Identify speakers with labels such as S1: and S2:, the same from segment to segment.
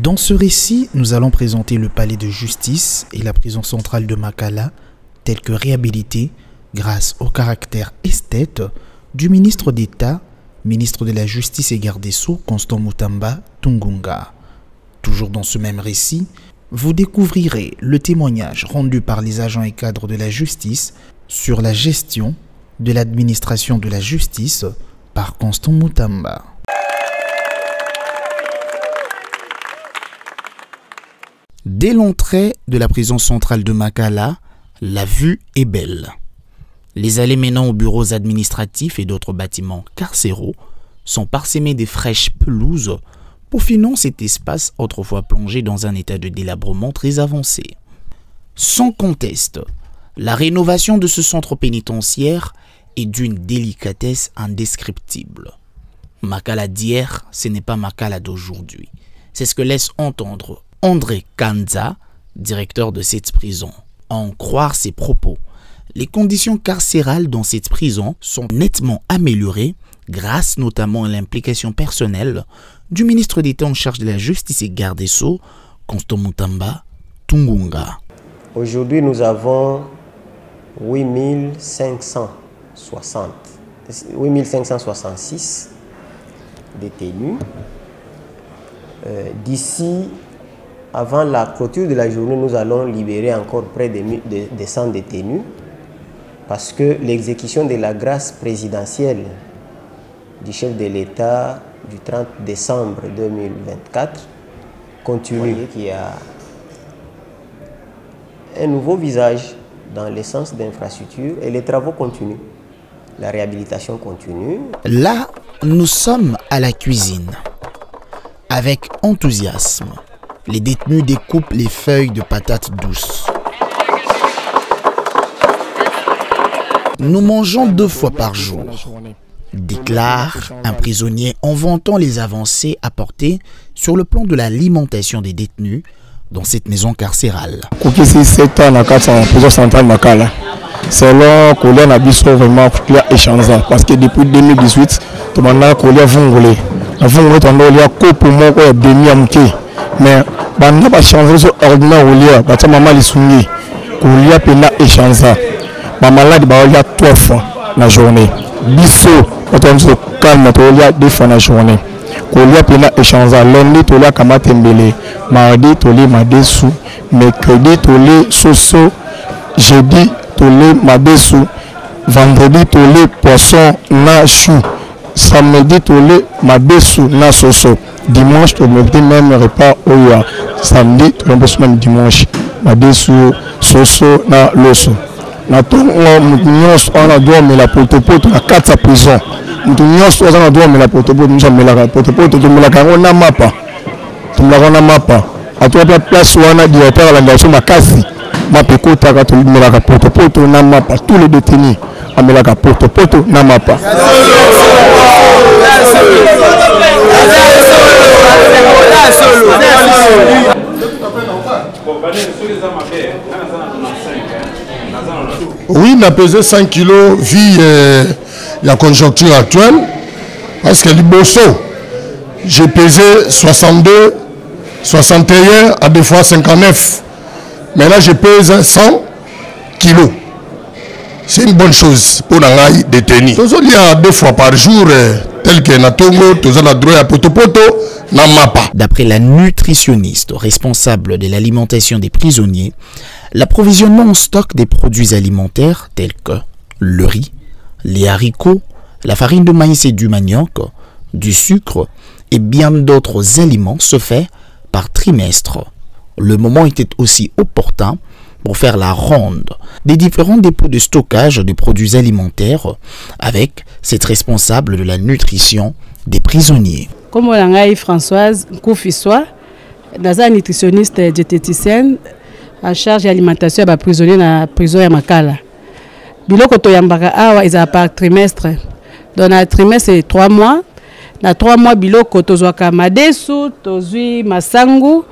S1: Dans ce récit, nous allons présenter le palais de justice et la prison centrale de Makala, tels que réhabilités grâce au caractère esthète du ministre d'État, ministre de la Justice et garde des Sceaux, Constant Mutamba Tungunga. Toujours dans ce même récit, vous découvrirez le témoignage rendu par les agents et cadres de la justice sur la gestion de l'administration de la justice par Constant Mutamba. Dès l'entrée de la prison centrale de Makala, la vue est belle. Les allées menant aux bureaux administratifs et d'autres bâtiments carcéraux sont parsemées de fraîches pelouses peaufinant cet espace autrefois plongé dans un état de délabrement très avancé. Sans conteste, la rénovation de ce centre pénitentiaire est d'une délicatesse indescriptible. Makala d'hier, ce n'est pas Makala d'aujourd'hui. C'est ce que laisse entendre André Kanza, directeur de cette prison. À en croire ses propos, les conditions carcérales dans cette prison sont nettement améliorées grâce notamment à l'implication personnelle du ministre d'État en charge de la Justice et garde des Sceaux, Constant Mutamba Tungunga.
S2: Aujourd'hui, nous avons 8566 détenus. D'ici, avant la clôture de la journée, nous allons libérer encore près de 100 détenus parce que l'exécution de la grâce présidentielle du chef de l'État du 30 décembre 2024 continue, qui a un nouveau visage dans l'essence d'infrastructure et les travaux continuent. La réhabilitation continue.
S1: Là, nous sommes à la cuisine. Avec enthousiasme, les détenus découpent les feuilles de patates douces. Nous mangeons 2 fois par jour, déclare un prisonnier en vantant les avancées apportées sur le plan de l'alimentation des détenus dans cette maison carcérale.
S3: Selon Kolia Nabiso vraiment échangeant parce que depuis 2018, tout le monde a Kolia vongolé. Vongolé tando lia coupe mon ko demi amke. Mais banda pas changer sur ordinaire Kolia, bata mama lisungi. Kolia pena échangeant. Ba malade ba lia 3 fois la journée. Biso autant se calme to lia 2 fois la journée. Kolia pena échangeant. Lundi to lia kamatembele, mardi to lia madesu, mercredi to lia soso, jeudi tolé madesu, vendredi tolé poisson na chou, samedi tolé madesu na soso, dimanche tolé même repas oya, samedi tolé même dimanche madesu soso na loso. Na ton nyos on a dormi la potopoto na 4 prison. Nyos on a dormi la potopoto nous sommes la potopoto to la na mapa. Tum la na mapa. A toi place wana directeur la nation makasi. Mapekota kato melaka potopoto na mapa tous les détenus amelaka potopoto na mapa.
S4: Oui, on a pesé 5 kilos vu la conjoncture actuelle parce que les bosso j'ai pesé 62, 61 à des fois 59. Mais là, je pèse 100 kilos. C'est une bonne chose pour les détenus. Il y a 2 fois par jour, tel que Natongo, droit à Potopoto, na mapa.
S1: D'après la nutritionniste responsable de l'alimentation des prisonniers, l'approvisionnement en stock des produits alimentaires tels que le riz, les haricots, la farine de maïs et du manioc, du sucre et bien d'autres aliments se fait par trimestre. Le moment était aussi opportun pour faire la ronde des différents dépôts de stockage de produits alimentaires avec cette responsable de la nutrition des prisonniers.
S5: Comme on l'a Françoise Koufissoa, un nutritionniste diététicienne en charge de l'alimentation des prisonniers dans la prison de Makala. Biloko to yambaka awa is par trimestre. Dans un trimestre c'est 3 mois. Dans 3 mois biloko tozwaka madesu, tozwi masangu,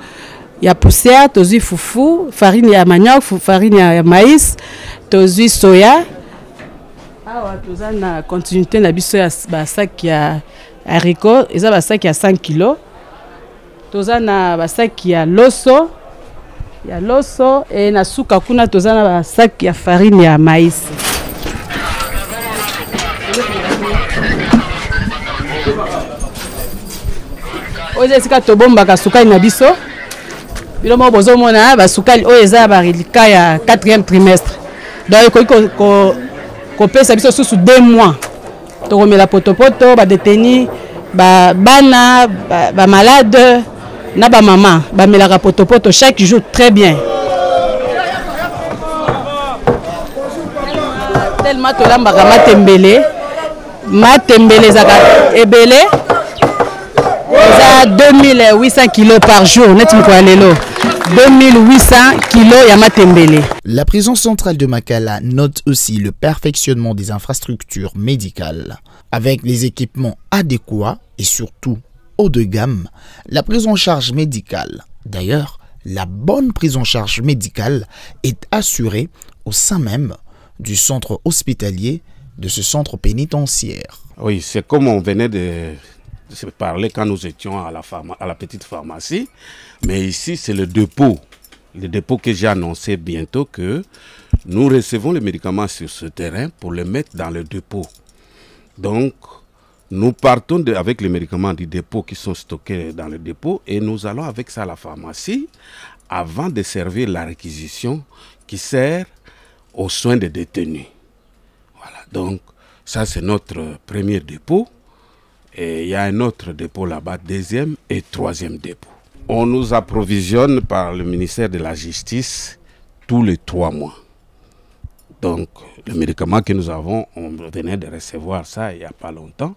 S5: ya poussière, tozui foufou, farine ya manioc, farine ya maïs, tozui soya. Awa tozana continuité na biso ya sac ya haricot, eza ba sac ya 5 kg. tozana basaki ya loso. Ya loso et na suka kuna tozana basaki ya farine ya maïs. Oze sika tobombaka sukali na biso. Bilomo bozomona basukali oyo eza barilika ya 4e trimestre. Donc ko pesa biso susu 2 mois. Tokomela potopoto ba détenu ba bana ba malade na ba maman ba melaka potopoto chaque jour très bien. Tellement tolambaka matembele zaka ebele. Eza 2800 kilos par jour net mkwalelo. 2800 kilos ya matembele.
S1: La prison centrale de Makala note aussi le perfectionnement des infrastructures médicales. Avec les équipements adéquats et surtout haut de gamme, la prise en charge médicale, d'ailleurs, la bonne prise en charge médicale est assurée au sein même du centre hospitalier de ce centre pénitentiaire.
S6: Oui, c'est comme on venait de se parler quand nous étions à la petite pharmacie, mais ici c'est le dépôt que j'ai annoncé bientôt que nous recevons les médicaments sur ce terrain pour les mettre dans le dépôt. Donc, nous partons avec les médicaments du dépôt qui sont stockés dans le dépôt et nous allons avec ça à la pharmacie avant de servir la réquisition qui sert aux soins des détenus. Voilà, donc ça c'est notre premier dépôt et il y a un autre dépôt là-bas, 2e et 3e dépôt. On nous approvisionne par le ministère de la Justice tous les 3 mois. Donc, le médicament que nous avons, on venait de recevoir ça il n'y a pas longtemps.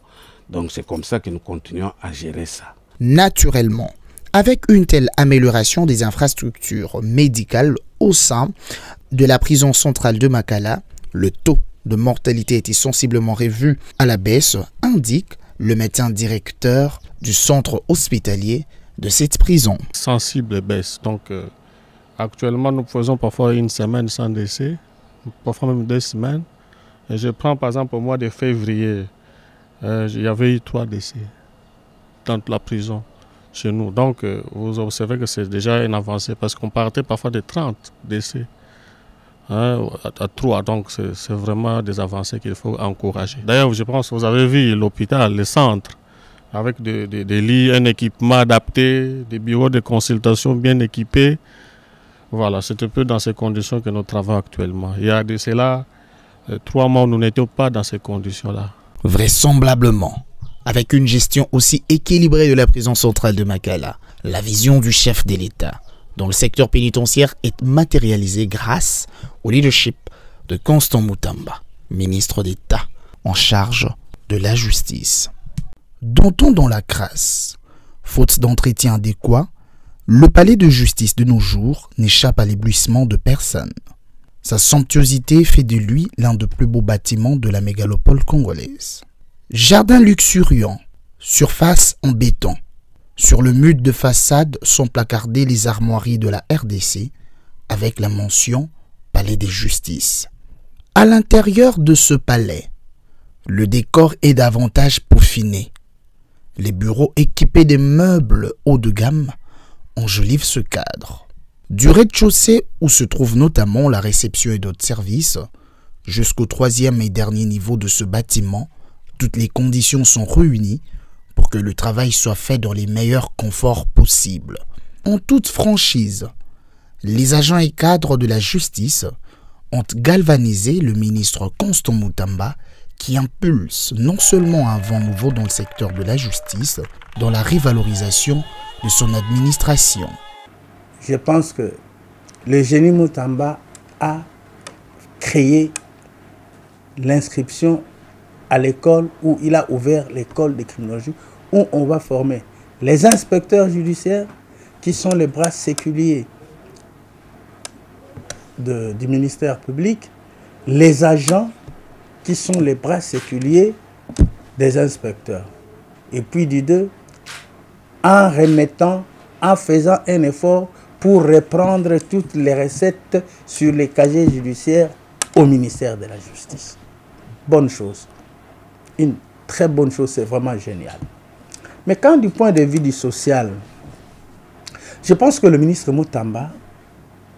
S6: Donc, c'est comme ça que nous continuons à gérer ça.
S1: Naturellement, avec une telle amélioration des infrastructures médicales au sein de la prison centrale de Makala, le taux de mortalité était sensiblement revu à la baisse, indique le médecin directeur du centre hospitalier de cette prison.
S3: Sensible baisse. Donc, actuellement, nous faisons parfois 1 semaine sans décès, parfois même 2 semaines. Et je prends par exemple au mois de février, il y avait eu 3 décès dans la prison chez nous. Donc, vous observez que c'est déjà une avancée parce qu'on partait parfois de 30 décès à 3. Donc, c'est vraiment des avancées qu'il faut encourager. D'ailleurs, je pense que vous avez vu l'hôpital, le centre, avec des lits, un équipement adapté, des bureaux de consultation bien équipés. Voilà, c'est un peu dans ces conditions que nous travaillons actuellement. Il y a de cela 3 mois, nous n'étions pas dans ces conditions-là.
S1: Vraisemblablement, avec une gestion aussi équilibrée de la prison centrale de Makala, la vision du chef de l'État dans le secteur pénitentiaire est matérialisée grâce au leadership de Constant Mutamba, ministre d'État en charge de la justice. Dont-on dans la crasse, faute d'entretien adéquat, le palais de justice de nos jours n'échappe à l'éblouissement de personne. Sa somptuosité fait de lui l'un des plus beaux bâtiments de la mégalopole congolaise. Jardin luxuriant, surface en béton. Sur le mur de façade sont placardées les armoiries de la RDC avec la mention Palais de justice. À l'intérieur de ce palais, le décor est davantage peaufiné. Les bureaux équipés de meubles haut de gamme enjolivent ce cadre. Du rez-de-chaussée où se trouve notamment la réception et d'autres services, jusqu'au 3e et dernier niveau de ce bâtiment, toutes les conditions sont réunies pour que le travail soit fait dans les meilleurs conforts possibles. En toute franchise, les agents et cadres de la justice ont galvanisé le ministre Constant Mutamba qui impulse non seulement un vent nouveau dans le secteur de la justice, dans la revalorisation de son administration.
S7: Je pense que le génie Mutamba a créé l'inscription à l'école où il a ouvert l'école de criminologie où on va former les inspecteurs judiciaires qui sont les bras séculiers du ministère public, les agents qui sont les bras séculiers des inspecteurs. Et puis du 2, en remettant, en faisant un effort pour reprendre toutes les recettes sur les casiers judiciaires au ministère de la Justice. Bonne chose. Une très bonne chose, c'est vraiment génial. Mais quand du point de vue du social, Je pense que le ministre Mutamba,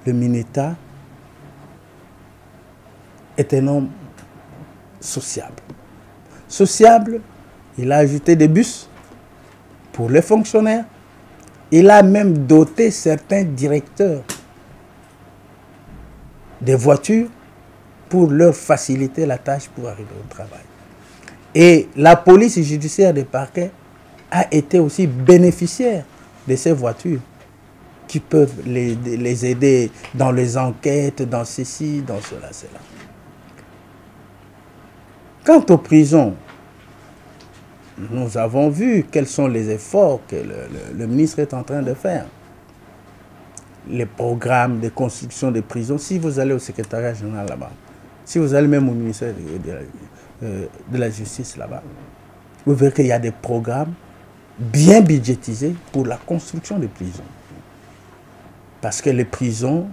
S7: le Mineta, est un homme sociable. Sociable, il a ajouté des bus pour les fonctionnaires. Il a même doté certains directeurs des voitures pour leur faciliter la tâche pour arriver au travail. Et la police judiciaire des parquets a été aussi bénéficiaire de ces voitures qui peuvent les aider dans les enquêtes, dans ceci, dans cela, cela. Quant aux prisons, nous avons vu quels sont les efforts que le ministre est en train de faire. Les programmes de construction de prisons, si vous allez au secrétariat général là-bas, si vous allez même au ministère de la Justice là-bas, vous verrez qu'il y a des programmes bien budgétisés pour la construction des prisons. Parce que les prisons,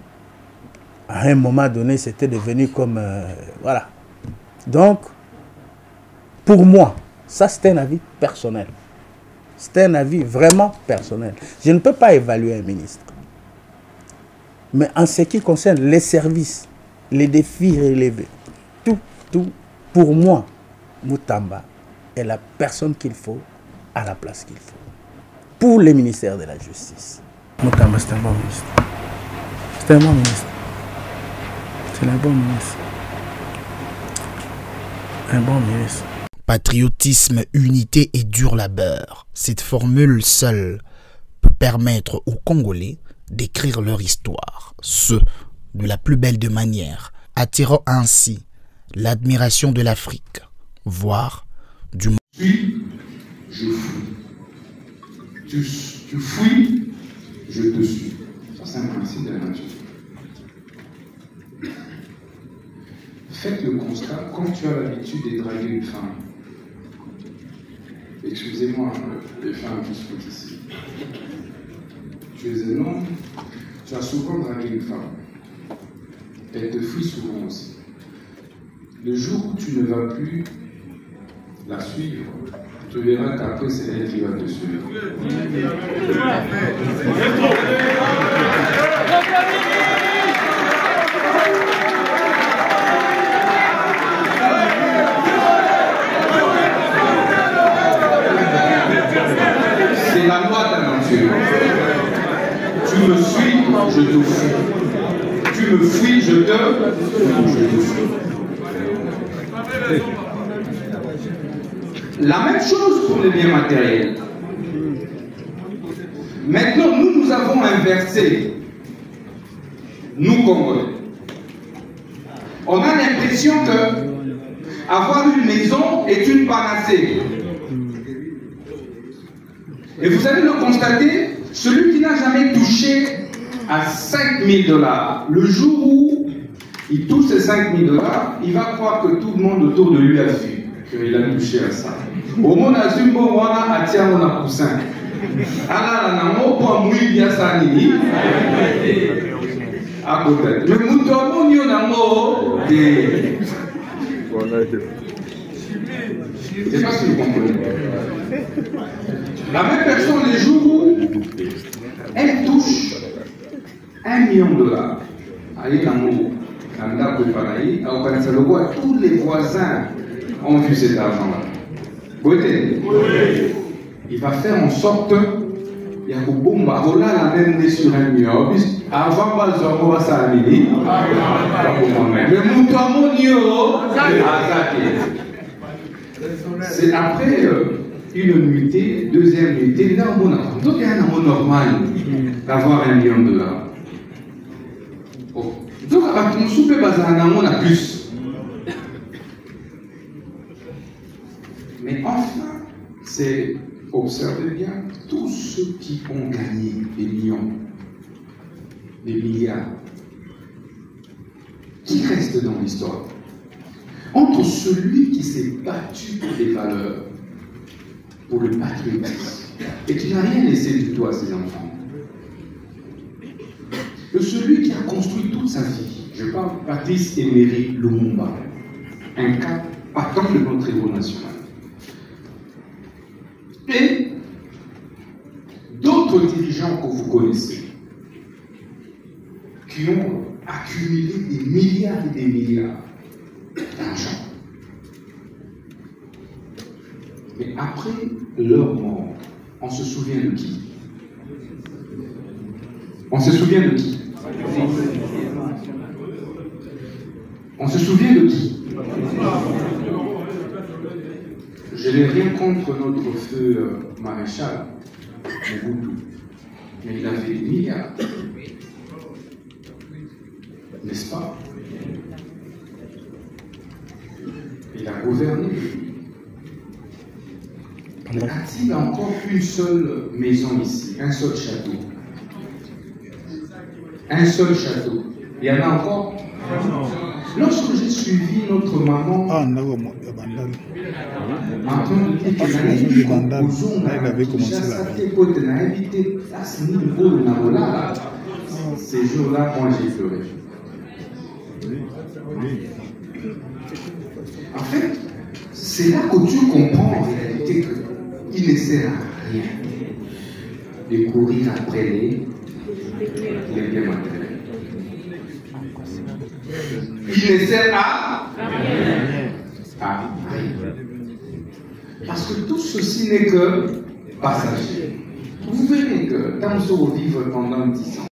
S7: à un moment donné, c'était devenu comme... voilà. Donc, pour moi, ça c'est un avis personnel. C'est un avis vraiment personnel. Je ne peux pas évaluer un ministre. Mais en ce qui concerne les services, les défis relevés, tout, pour moi, Mutamba est la personne qu'il faut à la place qu'il faut. Pour le ministère de la Justice. Mutamba, c'est un bon ministre. C'est un bon ministre. C'est un bon ministre. Un bon ministre.
S1: Patriotisme, unité et dur labeur. Cette formule seule peut permettre aux Congolais d'écrire leur histoire, ce de la plus belle de manières, attirant ainsi l'admiration de l'Afrique, voire du monde.
S8: Puis, je fouille. Tu fouilles, je te suis. Ça, c'est un principe de la nature. Faites le constat, quand tu as l'habitude de draguer une femme, excusez-moi, les femmes qui sont ici, tu es un homme, tu as souvent dragué une femme. Elle te fuit souvent aussi. Le jour où tu ne vas plus la suivre, tu verras qu'après c'est elle qui va te suivre. C'est la loi de la nature. Tu me suis, je te fuis. Tu me fuis, je te fuis. La même chose pour les biens matériels. Maintenant, nous avons inversé. Nous, Congolais. On a l'impression que avoir une maison est une panacée. Et vous allez le constater, celui qui n'a jamais touché à 5 000 $, le jour où il touche ces 5 000 $, il va croire que tout le monde autour de lui a vu qu'il a touché à ça. Au monde a vu bon, on a attiré mon poussin. Alors, on a pour mouiller bien ça, nini. À côté. Mais nous devons nous en c'est pas si vous comprenez. La même personne, les jours où elle touche 1 million $, tous les voisins ont vu cet argent-là. Il va faire en sorte il y a la même sur 1 million. Avant, on va s'amener. Mais c'est après une nuitée, deuxième nuitée, là, on a un normal d'avoir 1 million $. Donc, on soupe on a plus. Mais enfin, c'est, observez bien, tous ceux qui ont gagné des millions, des milliards, qui restent dans l'histoire. Entre celui qui s'est battu pour les valeurs, pour le patriotisme, et qui n'a rien laissé du tout à ses enfants, et celui qui a construit toute sa vie, je parle de Patrice Emery Lumumba, un cas partant de notre héros national, et d'autres dirigeants que vous connaissez, qui ont accumulé des milliards et des milliards d'argent. Mais après leur mort, on se souvient de qui? On se souvient de qui? On se souvient de qui? Je n'ai rien contre notre feu maréchal, Mobutu, mais il avait des milliards. N'est-ce pas? Il a gouverné. A-t-il encore une seule maison ici, un seul château? Un seul château. Il y en a encore? Lorsque j'ai suivi notre maman en train de dire que ces jours-là, moi j'ai pleuré. En fait, c'est là que tu comprends en réalité qu'il ne sert à rien de courir après les biens matériels. Il ne sert à rien. À rien. Parce que tout ceci n'est que passager. Vous verrez que quand nous allons vivre pendant 10 ans,